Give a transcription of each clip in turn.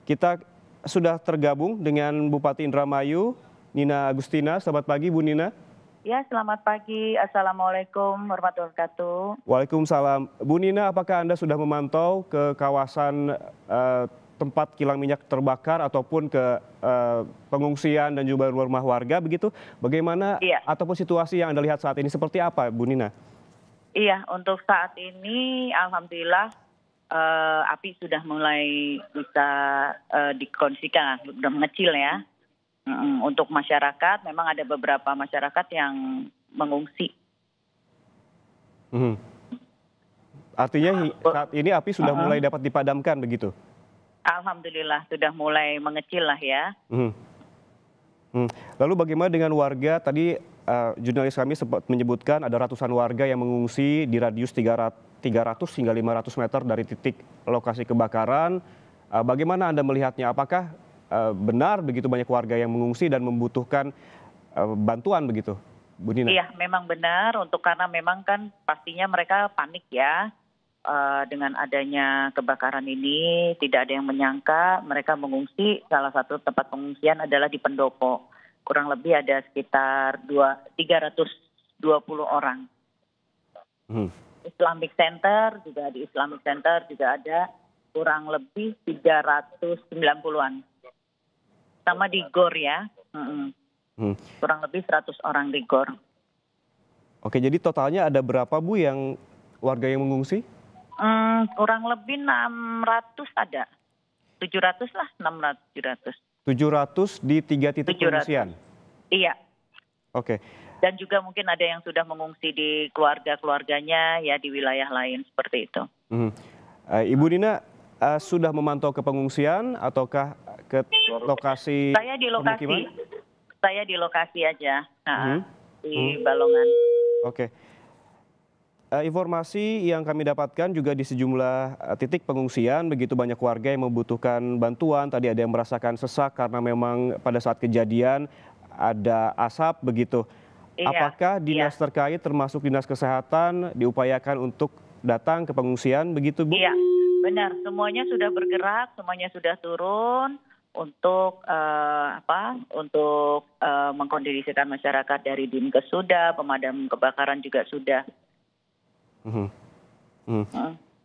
Kita sudah tergabung dengan Bupati Indramayu, Nina Agustina. Selamat pagi, Bu Nina. Ya, selamat pagi. Assalamualaikum warahmatullahi wabarakatuh. Waalaikumsalam. Bu Nina, apakah Anda sudah memantau ke kawasan tempat kilang minyak terbakar ataupun ke pengungsian dan juga rumah warga begitu? Bagaimana Iya, ataupun situasi yang Anda lihat saat ini seperti apa, Bu Nina? iya. Untuk saat ini, alhamdulillah api sudah mulai bisa dikondisikan, sudah mengecil ya. Untuk masyarakat, memang ada beberapa masyarakat yang mengungsi. Mhm. Artinya saat ini api sudah mulai dapat dipadamkan begitu? Alhamdulillah sudah mulai mengecil lah ya. Mhm. Lalu bagaimana dengan warga? Tadi jurnalis kami sempat menyebutkan ada ratusan warga yang mengungsi di radius 300 hingga 500 meter dari titik lokasi kebakaran. Bagaimana Anda melihatnya? Apakah benar begitu banyak warga yang mengungsi dan membutuhkan bantuan begitu, Bu Nina? Iya, memang benar. Karena memang kan pastinya mereka panik ya. Dengan adanya kebakaran ini, tidak ada yang menyangka mereka mengungsi. Salah satu tempat pengungsian adalah di Pendopo. Kurang lebih ada sekitar 320 orang. Islamic Center juga, di Islamic Center juga ada kurang lebih 390-an. Sama di GOR ya, kurang lebih 100 orang di GOR. Oke, jadi totalnya ada berapa, Bu, yang warga yang mengungsi? Kurang lebih 600 ada. 700 lah, 600, 700. 700 di 3 titik 700. pengungsian? Iya. Oke. Dan juga mungkin ada yang sudah mengungsi di keluarga-keluarganya ya di wilayah lain seperti itu. Ibu Nina sudah memantau ke pengungsian ataukah ke lokasi Saya di lokasi. pemukiman? Saya di lokasi aja, di Balongan. Oke. Informasi yang kami dapatkan juga di sejumlah titik pengungsian, begitu banyak warga yang membutuhkan bantuan. Tadi ada yang merasakan sesak karena memang pada saat kejadian ada asap begitu. Iya, Apakah dinas terkait termasuk dinas kesehatan diupayakan untuk datang ke pengungsian begitu, Bu? Iya, benar. Semuanya sudah bergerak, semuanya sudah turun untuk mengkondisikan masyarakat. Dari Dinkes sudah, pemadam kebakaran juga sudah.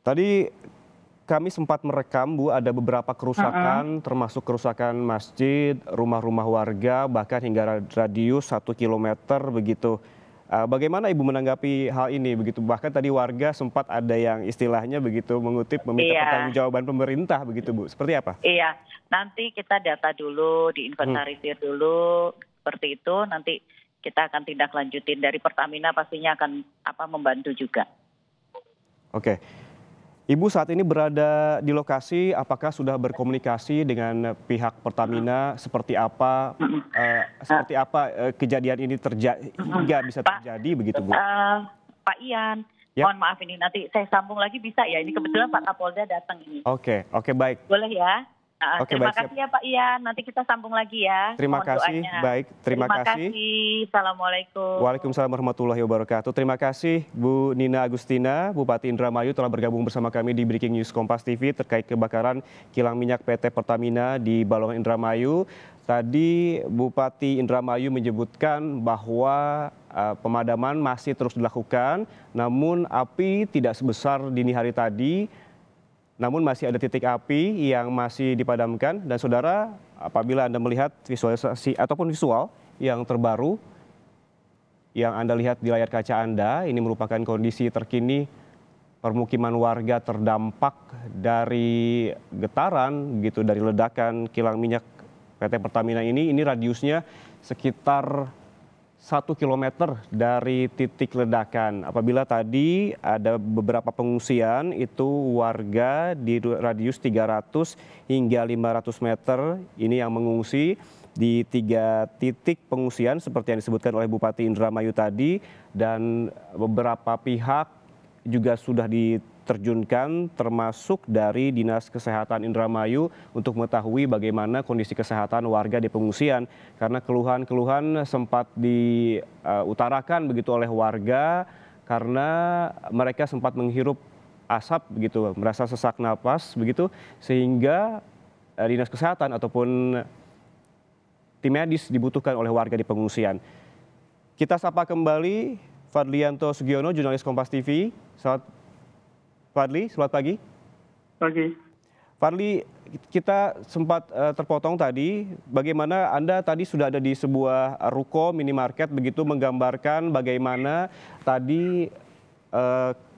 Tadi kami sempat merekam, Bu, ada beberapa kerusakan termasuk kerusakan masjid, rumah-rumah warga, bahkan hingga radius 1 kilometer begitu. Bagaimana Ibu menanggapi hal ini begitu? Bahkan tadi warga sempat ada yang istilahnya begitu mengutip meminta pertanggungjawaban pemerintah begitu, Bu. Seperti apa? Iya, nanti kita data dulu, diinventarisir dulu seperti itu. Nanti kita akan tindak lanjutin. Dari Pertamina pastinya akan membantu juga. Oke. Ibu saat ini berada di lokasi, apakah sudah berkomunikasi dengan pihak Pertamina seperti apa kejadian ini hingga bisa terjadi begitu, Bu? Pak Ian, Ya. mohon maaf ini nanti saya sambung lagi bisa ya? Ini kebetulan Pak Kapolda datang ini. Oke, baik. Boleh ya? Oke, Terima baik, kasih ya Pak Ian, nanti kita sambung lagi ya. Terima Mohon kasih, doanya. baik. Terima kasih. Assalamualaikum. Waalaikumsalam warahmatullahi wabarakatuh. Terima kasih Bu Nina Agustina, Bupati Indramayu telah bergabung bersama kami di Breaking News Kompas TV terkait kebakaran kilang minyak PT Pertamina di Balongan Indramayu. Tadi Bupati Indramayu menyebutkan bahwa pemadaman masih terus dilakukan, namun api tidak sebesar dini hari tadi. Namun masih ada titik api yang masih dipadamkan. Dan saudara, apabila Anda melihat visualisasi ataupun visual yang terbaru yang Anda lihat di layar kaca Anda, ini merupakan kondisi terkini permukiman warga terdampak dari getaran gitu, dari ledakan kilang minyak PT Pertamina ini radiusnya sekitar 1 kilometer dari titik ledakan. Apabila tadi ada beberapa pengungsian, itu warga di radius 300 hingga 500 meter ini yang mengungsi di 3 titik pengungsian seperti yang disebutkan oleh Bupati Indramayu tadi, dan beberapa pihak juga sudah diterjunkan termasuk dari Dinas Kesehatan Indramayu untuk mengetahui bagaimana kondisi kesehatan warga di pengungsian, karena keluhan-keluhan sempat diutarakan begitu oleh warga karena mereka sempat menghirup asap begitu, merasa sesak napas begitu, sehingga dinas kesehatan ataupun tim medis dibutuhkan oleh warga di pengungsian. Kita sapa kembali Fadlianto Sugiono, jurnalis Kompas TV. Selamat pagi. Pagi. Fadli, kita sempat terpotong tadi, bagaimana Anda tadi sudah ada di sebuah ruko minimarket begitu menggambarkan bagaimana tadi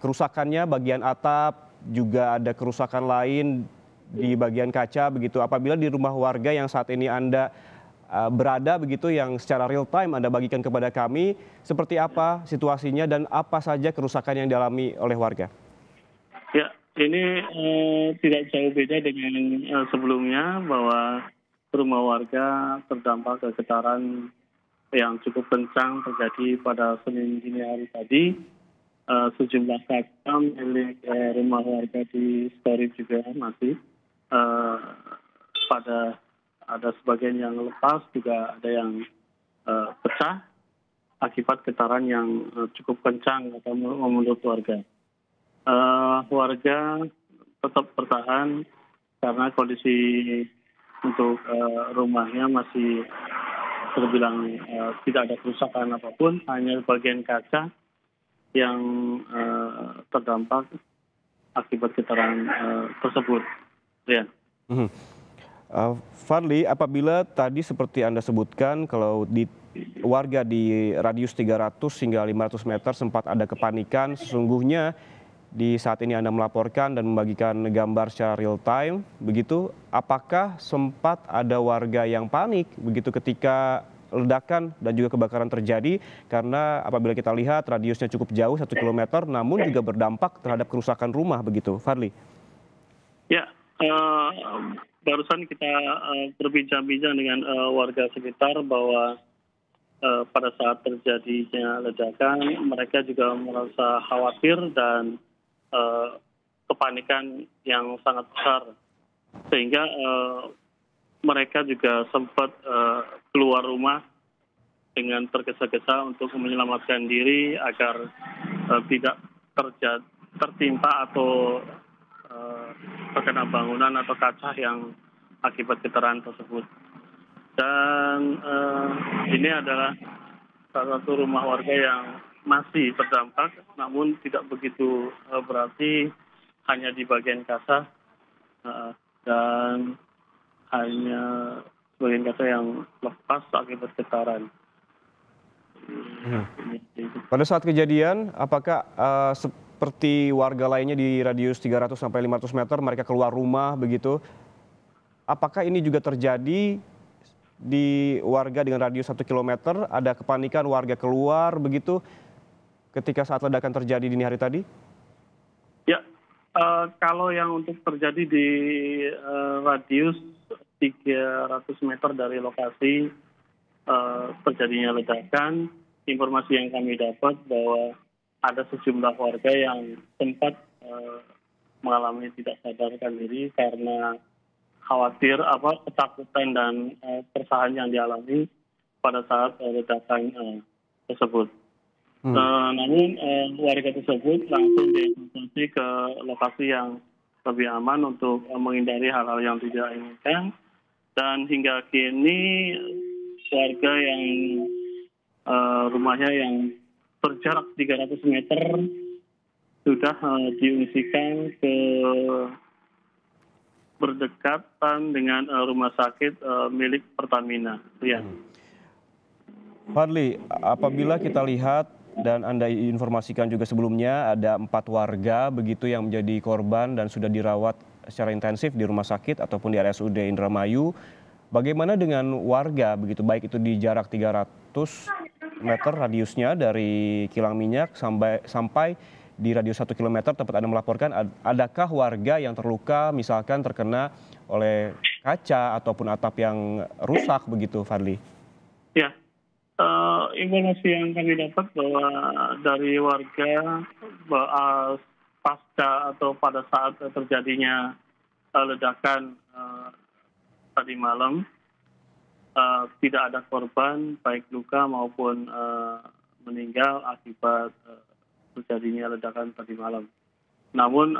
kerusakannya bagian atap, juga ada kerusakan lain di bagian kaca begitu. Apabila di rumah warga yang saat ini Anda berada begitu, yang secara real time Anda bagikan kepada kami, seperti apa situasinya dan apa saja kerusakan yang dialami oleh warga? Ya, ini tidak jauh beda dengan sebelumnya, bahwa rumah warga terdampak getaran yang cukup kencang terjadi pada Senin dini hari tadi. Sejumlah kaca milik rumah warga di Storip juga masih pada ada sebagian yang lepas, juga ada yang pecah akibat getaran yang cukup kencang atau menurut warga. Warga tetap bertahan karena kondisi untuk rumahnya masih terbilang tidak ada kerusakan apapun, hanya bagian kaca yang terdampak akibat getaran tersebut. Ya. Fadli, apabila tadi seperti Anda sebutkan kalau di warga di radius 300 hingga 500 meter sempat ada kepanikan, sesungguhnya di saat ini Anda melaporkan dan membagikan gambar secara real time, begitu, apakah sempat ada warga yang panik begitu ketika ledakan dan juga kebakaran terjadi? Karena apabila kita lihat radiusnya cukup jauh 1 kilometer, namun juga berdampak terhadap kerusakan rumah begitu, Fadli. Ya, barusan kita berbincang-bincang dengan warga sekitar bahwa pada saat terjadinya ledakan mereka juga merasa khawatir dan kepanikan yang sangat besar, sehingga mereka juga sempat keluar rumah dengan tergesa-gesa untuk menyelamatkan diri agar tidak tertimpa atau terkena bangunan atau kaca yang akibat getaran tersebut. Dan ini adalah salah satu rumah warga yang masih terdampak, namun tidak begitu berarti, hanya di bagian kaca dan hanya bagian kaca yang lepas akibat getaran. Pada saat kejadian, apakah seperti warga lainnya di radius 300 sampai 500 meter mereka keluar rumah begitu? Apakah ini juga terjadi di warga dengan radius 1 kilometer, ada kepanikan warga keluar begitu ketika saat ledakan terjadi dini hari tadi? Ya, kalau yang untuk terjadi di radius 300 meter dari lokasi terjadinya ledakan, informasi yang kami dapat bahwa ada sejumlah warga yang sempat mengalami tidak sadarkan diri karena khawatir ketakutan dan keresahan yang dialami pada saat ledakan tersebut. Namun warga tersebut langsung dievakuasi ke lokasi yang lebih aman untuk menghindari hal-hal yang tidak inginkan. Dan hingga kini warga yang rumahnya yang berjarak 300 meter sudah diungsikan ke berdekatan dengan rumah sakit milik Pertamina. Ya. Fadli, apabila kita lihat dan Anda informasikan juga sebelumnya ada 4 warga begitu yang menjadi korban dan sudah dirawat secara intensif di rumah sakit ataupun di RSUD Indramayu. Bagaimana dengan warga begitu, baik itu di jarak 300 meter radiusnya dari kilang minyak sampai di radius 1 kilometer tempat Anda melaporkan, adakah warga yang terluka misalkan terkena oleh kaca ataupun atap yang rusak begitu, Fadli? Ya, informasi yang kami dapat bahwa dari warga pasca atau pada saat terjadinya ledakan tadi malam, tidak ada korban baik luka maupun meninggal akibat terjadinya ledakan tadi malam. Namun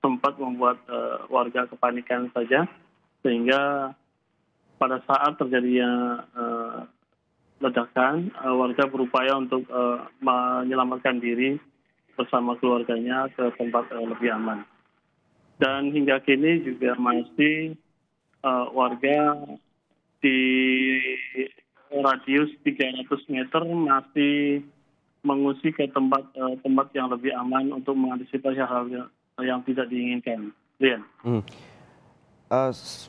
sempat membuat warga kepanikan saja sehingga pada saat terjadinya ledakan, warga berupaya untuk menyelamatkan diri bersama keluarganya ke tempat lebih aman. Dan hingga kini juga masih warga di radius 300 meter masih mengungsi ke tempat yang lebih aman untuk mengantisipasi hal yang tidak diinginkan. Rian.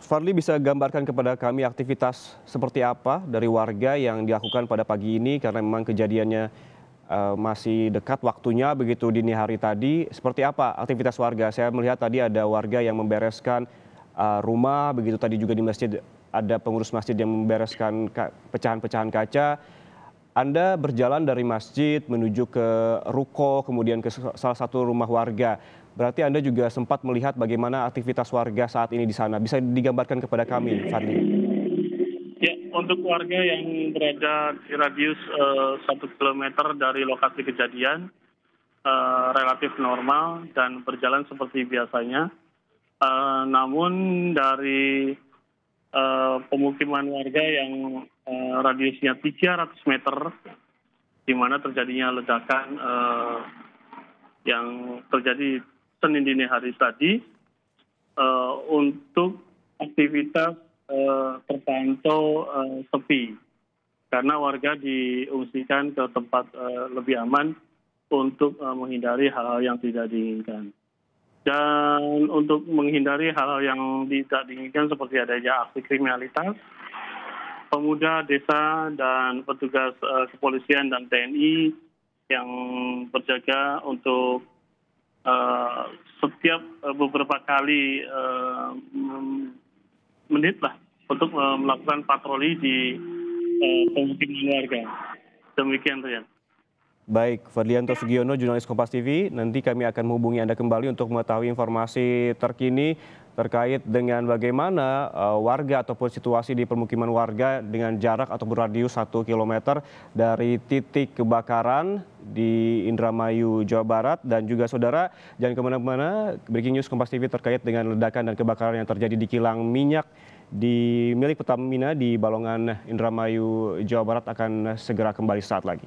Fadli bisa gambarkan kepada kami aktivitas seperti apa dari warga yang dilakukan pada pagi ini karena memang kejadiannya masih dekat waktunya begitu dini hari tadi. Seperti apa aktivitas warga? Saya melihat tadi ada warga yang membereskan rumah, begitu tadi juga di masjid ada pengurus masjid yang membereskan pecahan-pecahan kaca. Anda berjalan dari masjid menuju ke ruko, kemudian ke salah satu rumah warga. Berarti Anda juga sempat melihat bagaimana aktivitas warga saat ini di sana. Bisa digambarkan kepada kami, Fadli? Ya, untuk warga yang berada di radius 1 kilometer dari lokasi kejadian, relatif normal dan berjalan seperti biasanya. Namun dari pemukiman warga yang radiusnya 300 meter, di mana terjadinya ledakan yang terjadi Senin dini hari tadi, untuk aktivitas terpantau sepi, karena warga diungsikan ke tempat lebih aman untuk menghindari hal-hal yang tidak diinginkan. Dan untuk menghindari hal-hal yang tidak diinginkan seperti adanya aksi kriminalitas, pemuda desa dan petugas kepolisian dan TNI yang berjaga untuk setiap beberapa kali menit lah untuk melakukan patroli di pemukiman warga. Demikian, Rian. Baik, Fadlianto Sugiono, jurnalis Kompas TV. Nanti kami akan menghubungi Anda kembali untuk mengetahui informasi terkini terkait dengan bagaimana warga ataupun situasi di permukiman warga dengan jarak atau berradius 1 km dari titik kebakaran di Indramayu, Jawa Barat. Dan juga saudara, jangan kemana-mana, Breaking News Kompas TV terkait dengan ledakan dan kebakaran yang terjadi di kilang minyak di milik Pertamina di Balongan, Indramayu, Jawa Barat akan segera kembali saat lagi.